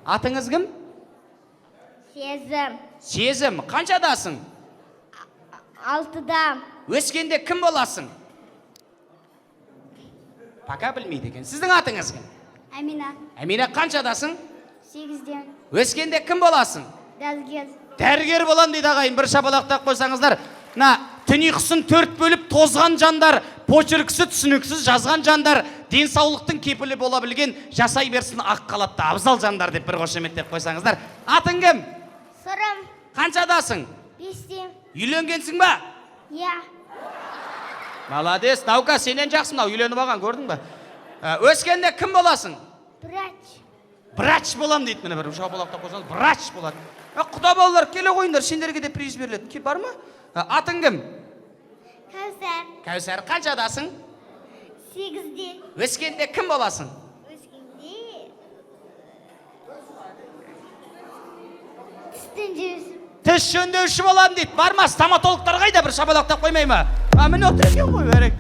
Атыңыз кім? Сезім. Сезім. Қаншадасың? 6-да. Өскенде кім боласың? Пока білмейді екен. Сіздің атыңыз кім? Әмина. Әмина, қаншадасың? 8-ден. Өскенде кім боласың? Дәрігер. Дәрігер болам дейді ағайын. Бір шапалақтап қойсаңыздар. Түнеқсын 4 бөліп тозған жандар, почеркісі түсініксіз жазған жандар, денсаулықтың кепілі бола білген, жасай берсін ақ қалатты абзал жандар деп бір қошеметтеп қойсаңыздар. Атың кім? Сырым. Қаншадасың? 5-те. Үйленгенсің ба? Я. Молодец, Наука, сенен жақсы мынау, үйленіп алған, көрдің ба? Өскенде кім боласың? Врач. Врач болам дейді, міне бір шапалақтап қойсаңыз, врач болады. Құда балалар, келе қойыңдар, сендерге де приз беріледі. Бар ма? Атың кім? Кәусар. Кәусар, қаншадасың? 8-де. Өскенде кім боласың? Өскенде. Тістен жөз. Тіс жөндеуші болам дейді. Бар ма? Стоматологтар қайда, бір шапалақтап қоймай ма? Міне отыр екен ғой, бәрек.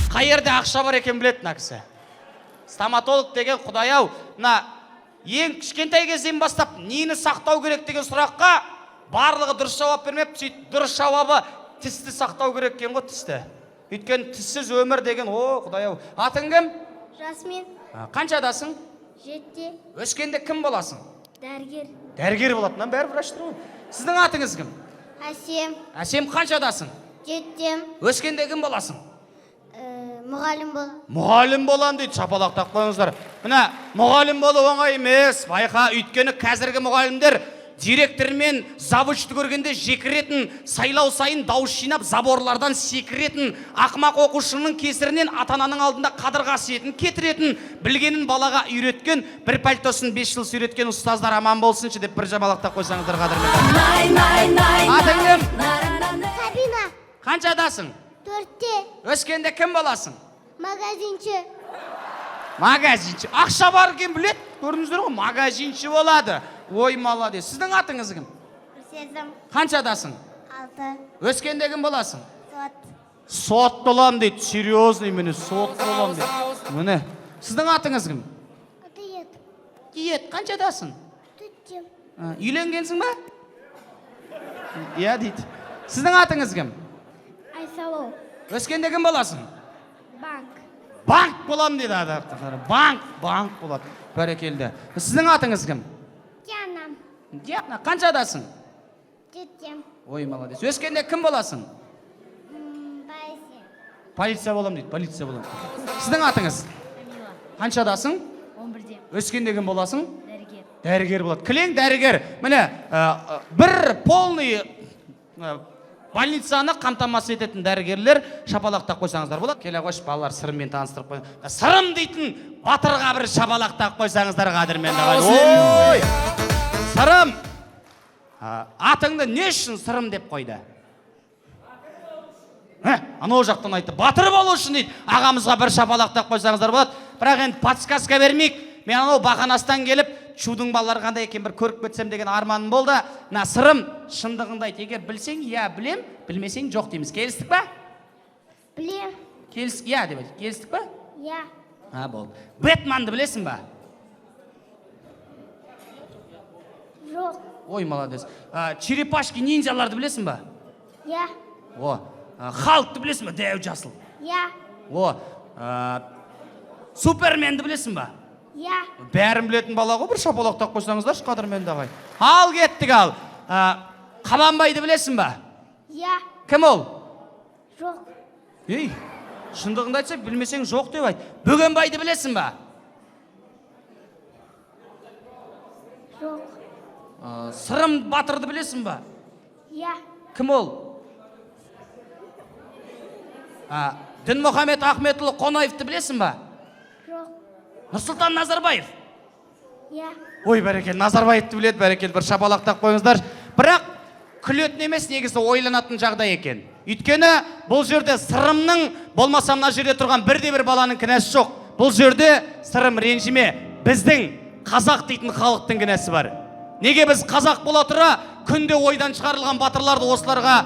Қай жерде ақша бар екен біледі мына кісі. Стоматолог деген құдай-ау, ең кішкентай кезден бастап нені сақтау керек деген сұраққа барлығы дұрыс жауап бермеп, дұрыс жауабы тісті сақтау керек екен ғой, тісті. Өйткені тіссіз өмір деген, құдай-ау. Атың кім? Жасмин. Қаншадасың? 7-те. Өскенде кім боласың? Дәрігер. Дәрігер болатыннан бәрі врач тұр ғой. Сіздің атыңыз кім? Әсем. Әсем, қаншадасың? 7-тем. Өскенде кім боласың? Мұғалім бол. Мұғалім болам дейді, шапалақтап қойыңыздар. Міне, мұғалім болу оңай емес. Байқа, өйткені қазіргі мұғалімдер директор мен завучты көргенде жекіретін, сайлау сайын дауыс жинап, заборлардан секіретін, ақымақ оқушының кесірінен ата-ананың алдында қадір қасиетін кетіретін, білгенін балаға үйреткен, бір пальтосын 5 жыл үйреткен ұстаздар аман болсыншы деп бір жабалақтап қойсаңыздар қадірмен. Атың кім? Сабина. Қаншадасың? 4-те. Өскенде кім боласың? Магазинші. Магазинші. Ақша бар екен білет. Көрдіңіздер ғой, магазинші болады. Ой, молодец. Сіздің атыңыз кім? Сезім. Қаншадасың? 6. Өскенде кім боласың? Сот. Сот болам дейді. Серьезный мені сот болам дейді. Міне. Сіздің атыңыз кім? Киет. Киет. Қаншадасың? 4-тем. Үйленгенсің ба? Иә дейді. Сіздің атыңыз кім? Айсалу. Өскенде кім боласың? Банк. Банк болам дейді адамдар. Банк болады. Бәрекелді. Сіздің атыңыз кім? Диана. Диана, қаншадасың? 7-тем. Ой, молодец. Өскенде кім боласың? Полиция болам дейді. Полиция болам. Сіздің атыңыз? Қаншадасың? 11-де. Өскенде кім боласың? Дәрігер. Дәрігер болады. Кілең дәрігер. Міне, бір полный больницаны қамтамасыз ететін дәрігерлер шапалақтап қойсаңыздар болады. Келе қойш, балалар сырыммен таныстырып қой. Сырым дейтін батырға бір шапалақтап қойсаңыздар қадірмен. Ой! Сырым! Атыңды не үшін сырым деп қойды? Анау жақтан айтты. Батыр болу үшін дейді. Ағамызға бір шапалақтап қойсаңыздар болады. Бірақ енді подсказка бермейік. Мен анау бақанастан келіп, шудың балалары қандай екен бір көріп кетсем деген арманым болды. Сырым шындығында айт. Егер білсең, иә, білем, білмесең жоқ дейміз. Келістік па? Білем. Келістік, иә деп айт. Келістік па? Я. Болды. Бэтменді білесің ба? Жоқ. Ой, молодец. Черепашки ниндзяларды білесің ба? Я. Халкты білесің ба? Дәу жасыл. Я. Суперменді білесің ба? Я. Бәрін білетін бала ғой, бір шапалақтап қойсаңыздар, қадірменді ағай. Ал кеттік ал. Қабанбайды білесің ба? Я. Кім ол? Жоқ. Ей, шындығында айтса, білмесең жоқ деп айт. Бөгенбайды білесің ба? Жоқ. Сырым батырды білесің ба? Я. Кім ол? Дінмұхамед Ахметұлы Қонаевты білесің ба? Жоқ. Нұрсұлтан Назарбаев? Я. Ой, бәрекел, Назарбаевты біледі, бәрекел, бір шапалақтап қойыңыздар. Бірақ күлетін емес, негізі ойланатын жағдай екен. Өйткені бұл жерде сырымның, болмаса мына жерде тұрған бірде-бір баланың кінәсі жоқ. Бұл жерде сырым ренжіме, біздің қазақ дейтін халықтың кінәсі бар. Неге біз қазақ бола тұра күнде ойдан шығарылған батырларды осыларға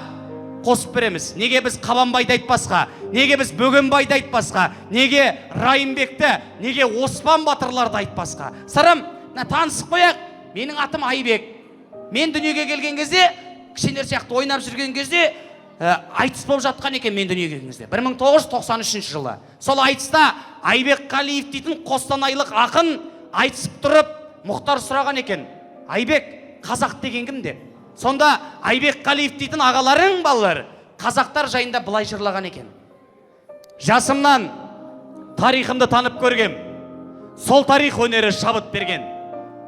қосып береміз? Неге біз Қабанбайды айтпасқа? Неге біз Бөгенбайды айтпасқа? Неге Райымбекті, неге Оспан батырларды айтпасқа? Сырым, танысып қояйық. Менің атым Айбек. Мен дүниеге келген кезде, кішкенелер сияқты ойнап жүрген кезде, айтыс болып жатқан екен мен дүниеге келген кезде. 1993 жылы. Сол айтыста Айбек Қалиев дейтін қостанайлық ақын айтысып тұрып, Мұхтар сұраған екен: Айбек, қазақ деген кім деп. Сонда Айбек Қалиев дейтін ағаларың балалар қазақтар жайында былай жырлаған екен: жасымнан тарихымды танып көргем, сол тарих өнері шабыт берген.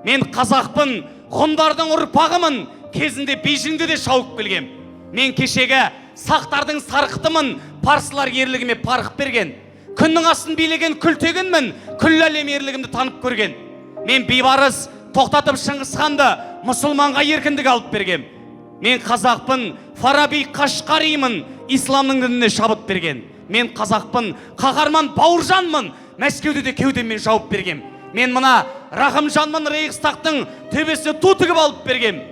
Мен қазақпын, ғұндардың ұрпағымын, кезінде Бейжіңде де шауып келгем. Мен кешегі сақтардың сарқытымын, парсылар ерлігіме парқып берген. Күннің астын билеген күлтегенмін, күллі әлем ерлігімді танып көрген. Мен бейбарыс тоқтатып Шыңғысханды, мұсылманға еркіндік алып бергем. Мен қазақпын, Фараби Қашқаримын, исламның дініне шабыт берген. Мен қазақпын, қаһарман Бауыржанмын, Мәскеуде де кеудеммен жауып бергем. Мен мына Рахымжанмын, Рейхстагтың төбесіне ту тігіп алып бергем.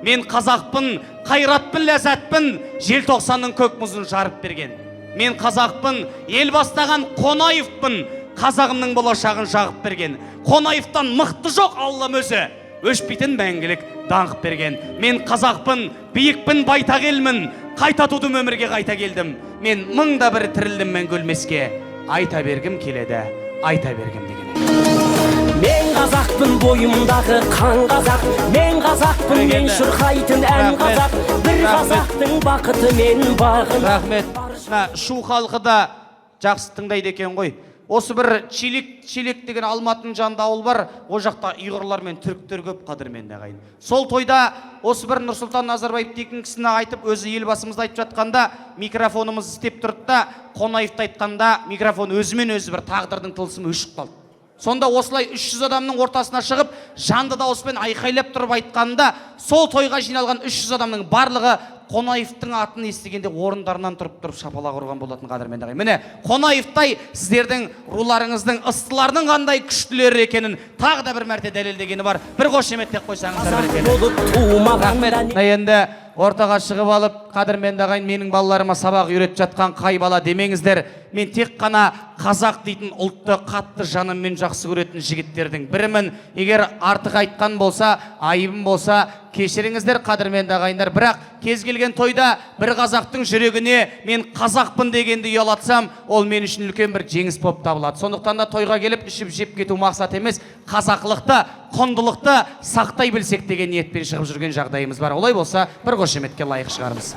Мен қазақпын, қайратпын, ләззатпын, желтоқсанның көк мұзын жарып берген. Мен қазақпын, ел бастаған Қонаевпын, қазағымның болашағын жағып берген. Қонаевтан мықты жоқ Аллам өзі, өшпейтін мәңгілік даңқ берген. Мен қазақпын, биікпін, байтақ елмін, қайта тудым, өмірге қайта келдім. Мен мыңда бір тірілдім мәңгі өлмеске, айта бергім келеді, айта бергім деген. Мен қазақпын, бойымдағы қан қазақ. Мен қазақпын, мен шырқайтын ән қазақ. Бір қазақтың бақыты мен бағым. Рахмет. Шу халқы да жақсы тыңдайды екен ғой. Осы бір Челек деген Алматының жанында ауыл бар. О жақта ұйғырлар мен түріктер көп, қадірменді ағайын. Сол тойда осы бір Нұрсұлтан Назарбаев дейтін кісіні айтып, өзі елбасымызды айтып жатқанда, микрофонымыз істеп тұрды да, Қонаевты айтқанда микрофон өзімен өзі бір тағдырдың тылсымы өшіп қалды. Сонда осылай 300 адамның ортасына шығып, жанды дауыспен айқайлап тұрып айтқанда, сол тойға жиналған 300 адамның барлығы Қонаевтың атын естігенде орындарынан тұрып шапалақ ұрған болатын, қадірменді ағайын. Міне, Қонаевтай сіздердің руларыңыздың, ыстылардың қандай күштілер екенін тағы да бір мәрте дәлелдегені бар. Бір қошеметтеп қойсаңыздар бәрекелді. Енді ортаға шығып алып, қадірменді ағайын, менің балаларыма сабақ үйретіп жатқан қай бала демеңіздер. Мен тек қана қазақ дейтін ұлтты қатты жаныммен жақсы көретін жігіттердің бірімін. Егер артық айтқан болса, айыбым болса, кешіріңіздер, қадірменді ағайындар. Бірақ кез келген тойда бір қазақтың жүрегіне мен қазақпын дегенді ұялатсам, ол мен үшін үлкен бір жеңіс болып табылады. Сондықтан да тойға келіп ішіп жеп кету мақсат емес, қазақылықты, құндылықты сақтай білсек деген ниетпен шығып жүрген жағдайымыз бар. Олай болса, бір қошеметке лайық шығармыз.